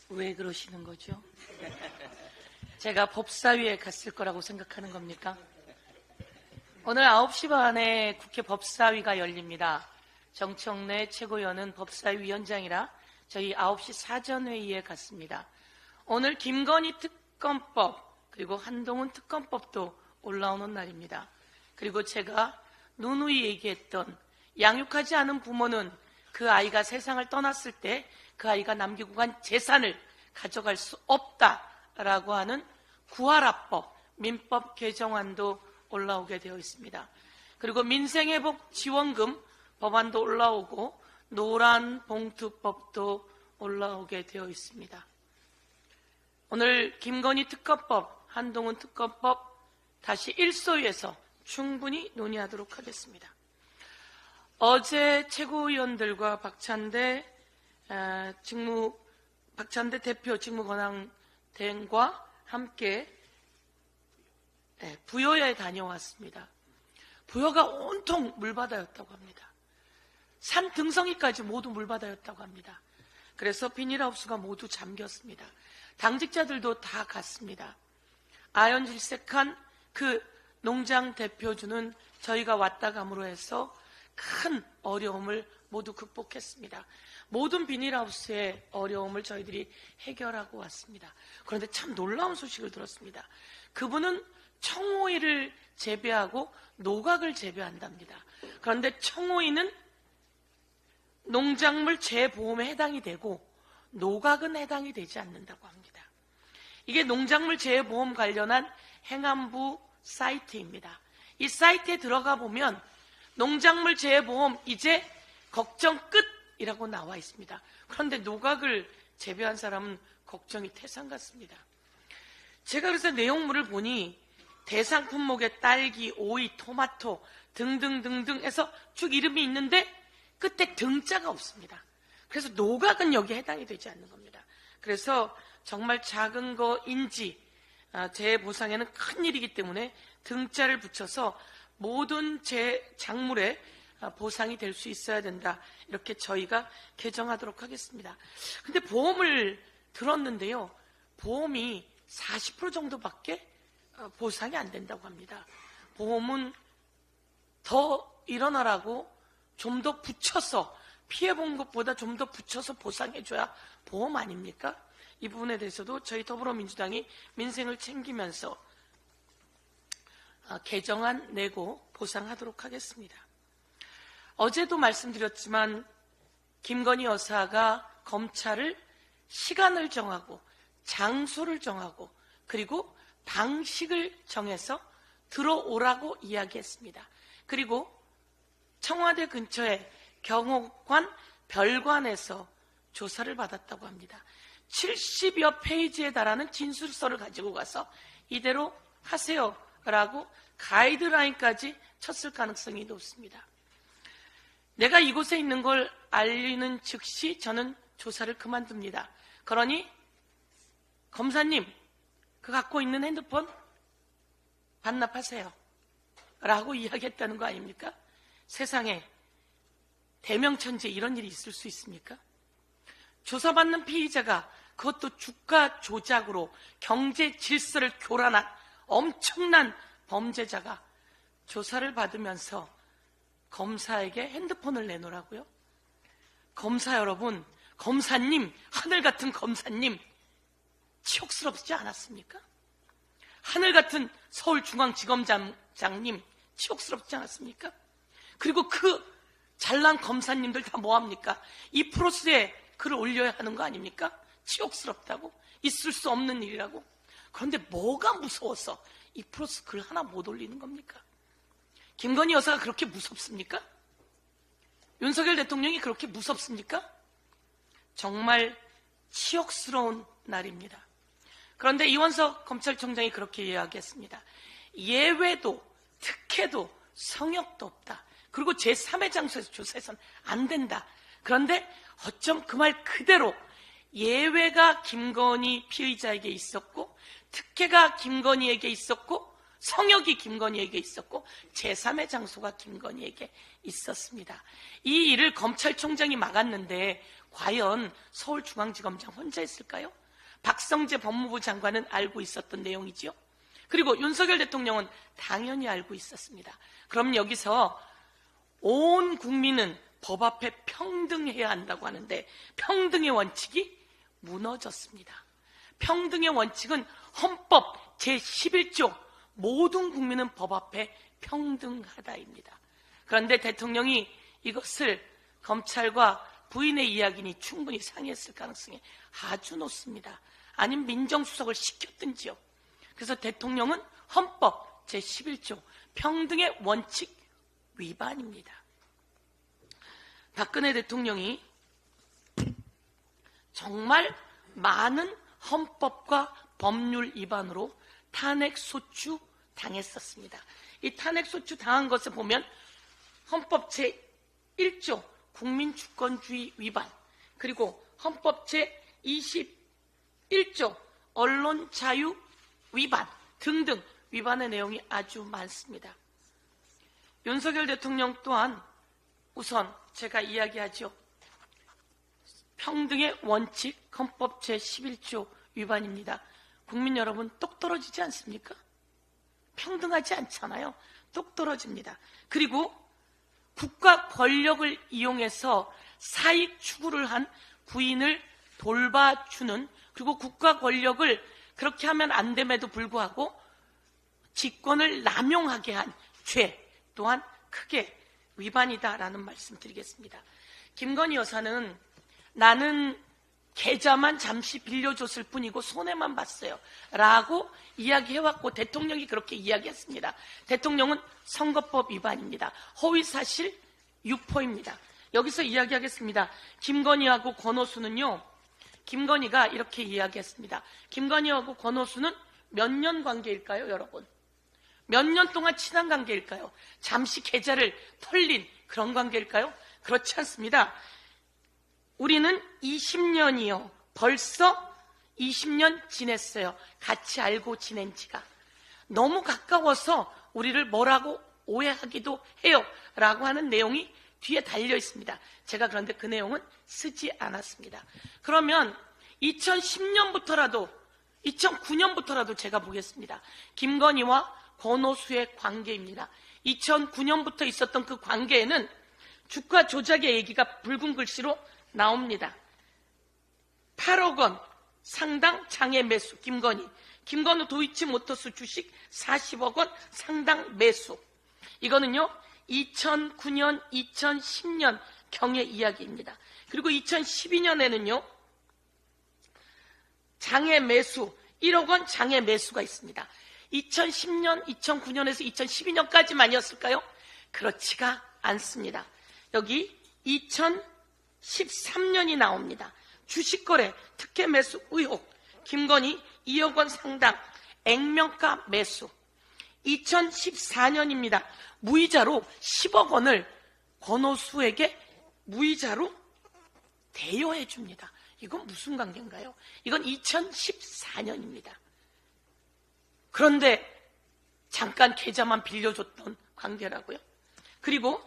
왜 그러시는 거죠? 제가 법사위에 갔을 거라고 생각하는 겁니까? 오늘 9시 반에 국회 법사위가 열립니다. 정청래 최고위원은 법사위 위원장이라 저희 9시 사전회의에 갔습니다. 오늘 김건희 특검법 그리고 한동훈 특검법도 올라오는 날입니다. 그리고 제가 누누이 얘기했던 양육하지 않은 부모는 그 아이가 세상을 떠났을 때 그 아이가 남기고 간 재산을 가져갈 수 없다라고 하는 구하라법, 민법 개정안도 올라오게 되어 있습니다. 그리고 민생회복 지원금 법안도 올라오고 노란봉투법도 올라오게 되어 있습니다. 오늘 김건희 특검법, 한동훈 특검법 다시 일소위에서 충분히 논의하도록 하겠습니다. 어제 최고위원들과 박찬대 대표 직무권한대행과 함께 부여에 다녀왔습니다. 부여가 온통 물바다였다고 합니다. 산 등성이까지 모두 물바다였다고 합니다. 그래서 비닐하우스가 모두 잠겼습니다. 당직자들도 다 갔습니다. 아연질색한 그 농장 대표주는 저희가 왔다 감으로 해서 큰 어려움을 모두 극복했습니다. 모든 비닐하우스의 어려움을 저희들이 해결하고 왔습니다. 그런데 참 놀라운 소식을 들었습니다. 그분은 청오이를 재배하고 노각을 재배한답니다. 그런데 청오이는 농작물 재보험에 해당이 되고 노각은 해당이 되지 않는다고 합니다. 이게 농작물 재보험 관련한 행안부 사이트입니다. 이 사이트에 들어가 보면 농작물 재보험 이제 걱정 끝이라고 나와 있습니다. 그런데 노각을 재배한 사람은 걱정이 태산 같습니다. 제가 그래서 내용물을 보니 대상 품목에 딸기, 오이, 토마토 등등등등 해서 쭉 이름이 있는데 끝에 등자가 없습니다. 그래서 노각은 여기에 해당이 되지 않는 겁니다. 그래서 정말 작은 거인지 재보상에는 큰일이기 때문에 등자를 붙여서 모든 작물에 보상이 될 수 있어야 된다. 이렇게 저희가 개정하도록 하겠습니다. 근데 보험을 들었는데요. 보험이 40% 정도밖에 보상이 안 된다고 합니다. 보험은 더 일어나라고 좀 더 붙여서 피해본 것보다 좀 더 붙여서 보상해줘야 보험 아닙니까? 이 부분에 대해서도 저희 더불어민주당이 민생을 챙기면서 개정안 내고 보상하도록 하겠습니다. 어제도 말씀드렸지만 김건희 여사가 검찰을 시간을 정하고 장소를 정하고 그리고 방식을 정해서 들어오라고 이야기했습니다. 그리고 청와대 근처에 경호관 별관에서 조사를 받았다고 합니다. 70여 페이지에 달하는 진술서를 가지고 가서 이대로 하세요라고 가이드라인까지 쳤을 가능성이 높습니다. 내가 이곳에 있는 걸 알리는 즉시 저는 조사를 그만둡니다. 그러니 검사님, 그 갖고 있는 핸드폰 반납하세요 라고 이야기했다는 거 아닙니까? 세상에 대명천지에 이런 일이 있을 수 있습니까? 조사받는 피의자가 그것도 주가 조작으로 경제 질서를 교란한 엄청난 범죄자가 조사를 받으면서 검사에게 핸드폰을 내놓으라고요? 검사 여러분, 검사님, 하늘 같은 검사님, 치욕스럽지 않았습니까? 하늘 같은 서울중앙지검장님, 치욕스럽지 않았습니까? 그리고 그 잘난 검사님들 다 뭐합니까? 이 프로스에 글을 올려야 하는 거 아닙니까? 치욕스럽다고? 있을 수 없는 일이라고? 그런데 뭐가 무서워서 이 프로스 글 하나 못 올리는 겁니까? 김건희 여사가 그렇게 무섭습니까? 윤석열 대통령이 그렇게 무섭습니까? 정말 치욕스러운 날입니다. 그런데 이원석 검찰총장이 그렇게 이야기했습니다. 예외도 특혜도 성역도 없다. 그리고 제3의 장소에서 조사해서는 안 된다. 그런데 어쩜 그 말 그대로 예외가 김건희 피의자에게 있었고 특혜가 김건희에게 있었고 성역이 김건희에게 있었고 제3의 장소가 김건희에게 있었습니다. 이 일을 검찰총장이 막았는데 과연 서울중앙지검장 혼자 했을까요? 박성재 법무부 장관은 알고 있었던 내용이지요. 그리고 윤석열 대통령은 당연히 알고 있었습니다. 그럼 여기서 온 국민은 법 앞에 평등해야 한다고 하는데 평등의 원칙이 무너졌습니다. 평등의 원칙은 헌법 제11조 모든 국민은 법 앞에 평등하다입니다. 그런데 대통령이 이것을 검찰과 부인의 이야기니 충분히 상의했을 가능성이 아주 높습니다. 아니면 민정수석을 시켰든지요. 그래서 대통령은 헌법 제11조 평등의 원칙 위반입니다. 박근혜 대통령이 정말 많은 헌법과 법률 위반으로 탄핵소추 당했었습니다. 이 탄핵소추 당한 것을 보면 헌법 제1조 국민주권주의 위반, 그리고 헌법 제21조 언론자유 위반 등등 위반의 내용이 아주 많습니다. 윤석열 대통령 또한 우선 제가 이야기하죠. 평등의 원칙 헌법 제11조 위반입니다. 국민 여러분 똑 떨어지지 않습니까? 평등하지 않잖아요. 똑 떨어집니다. 그리고 국가 권력을 이용해서 사익 추구를 한 부인을 돌봐주는, 그리고 국가 권력을 그렇게 하면 안 됨에도 불구하고 직권을 남용하게 한 죄 또한 크게 위반이다라는 말씀 드리겠습니다. 김건희 여사는 나는 계좌만 잠시 빌려줬을 뿐이고 손해만 봤어요 라고 이야기해왔고 대통령이 그렇게 이야기했습니다. 대통령은 선거법 위반입니다. 허위사실 유포입니다. 여기서 이야기하겠습니다. 김건희하고 권오수는요, 김건희가 이렇게 이야기했습니다. 김건희하고 권오수는 몇 년 관계일까요, 여러분? 몇 년 동안 친한 관계일까요? 잠시 계좌를 털린 그런 관계일까요? 그렇지 않습니다. 우리는 20년이요. 벌써 20년 지냈어요. 같이 알고 지낸 지가. 너무 가까워서 우리를 뭐라고 오해하기도 해요. 라고 하는 내용이 뒤에 달려 있습니다. 제가 그런데 그 내용은 쓰지 않았습니다. 그러면 2010년부터라도 2009년부터라도 제가 보겠습니다. 김건희와 권오수의 관계입니다. 2009년부터 있었던 그 관계에는 주가 조작의 얘기가 붉은 글씨로 나옵니다. 8억 원 상당 장외 매수 김건희, 김건우 도이치모터스 주식 40억 원 상당 매수. 이거는요 2009년 2010년 경의 이야기입니다. 그리고 2012년에는요 장외 매수 1억 원 장외 매수가 있습니다. 2010년, 2009년에서 2012년까지만이었을까요? 그렇지가 않습니다. 여기 2013년이 나옵니다. 주식거래 특혜 매수 의혹 김건희 2억 원 상당 액면가 매수. 2014년입니다. 무이자로 10억 원을 권오수에게 무이자로 대여해 줍니다. 이건 무슨 관계인가요? 이건 2014년입니다. 그런데 잠깐 계좌만 빌려줬던 관계라고요. 그리고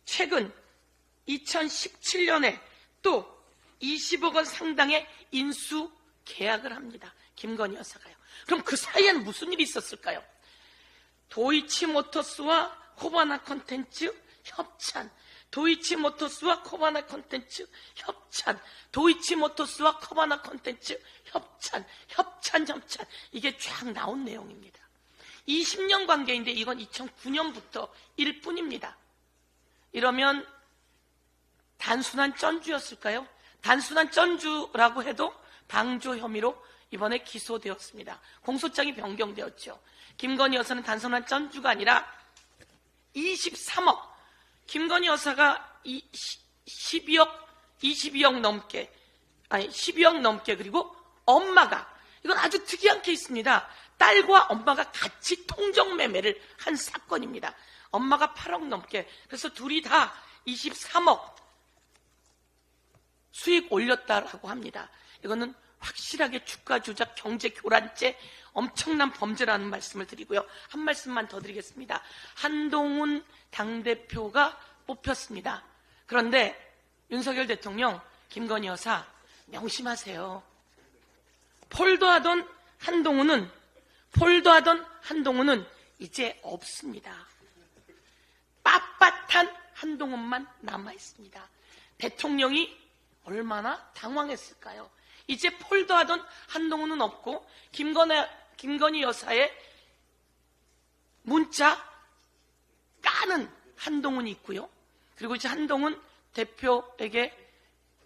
최근 2017년에 또 20억 원 상당의 인수 계약을 합니다. 김건희 여사가요. 그럼 그 사이에는 무슨 일이 있었을까요? 도이치모터스와 코바나 콘텐츠 협찬, 도이치모터스와 코바나 콘텐츠 협찬, 도이치모터스와 코바나 콘텐츠 협찬, 협찬. 이게 쫙 나온 내용입니다. 20년 관계인데 이건 2009년부터 일 뿐입니다. 이러면 단순한 쩐주였을까요? 단순한 쩐주라고 해도 방조 혐의로 이번에 기소되었습니다. 공소장이 변경되었죠. 김건희 여사는 단순한 쩐주가 아니라 23억, 김건희 여사가 22억 넘게 그리고 엄마가, 이건 아주 특이한 케이스입니다. 딸과 엄마가 같이 통정매매를 한 사건입니다. 엄마가 8억 넘게, 그래서 둘이 다 23억 수익 올렸다라고 합니다. 이거는 확실하게 주가 조작 경제 교란죄 엄청난 범죄라는 말씀을 드리고요. 한 말씀만 더 드리겠습니다. 한동훈 당대표가 뽑혔습니다. 그런데 윤석열 대통령 김건희 여사 명심하세요. 폴더하던 한동훈은 이제 없습니다. 빳빳한 한동훈만 남아있습니다. 대통령이 얼마나 당황했을까요? 이제 폴더하던 한동훈은 없고 김건희 여사의 문자 까는 한동훈이 있고요. 그리고 이제 한동훈 대표에게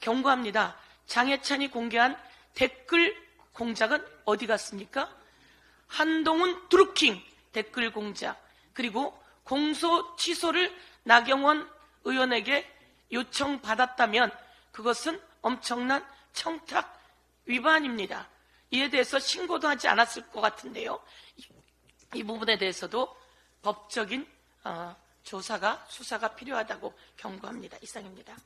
경고합니다. 장해찬이 공개한 댓글 공작은 어디 갔습니까? 한동훈 드루킹 댓글 공작, 그리고 공소 취소를 나경원 의원에게 요청받았다면 그것은 엄청난 청탁 위반입니다. 이에 대해서 신고도 하지 않았을 것 같은데요. 이 부분에 대해서도 법적인 조사가, 수사가 필요하다고 경고합니다. 이상입니다.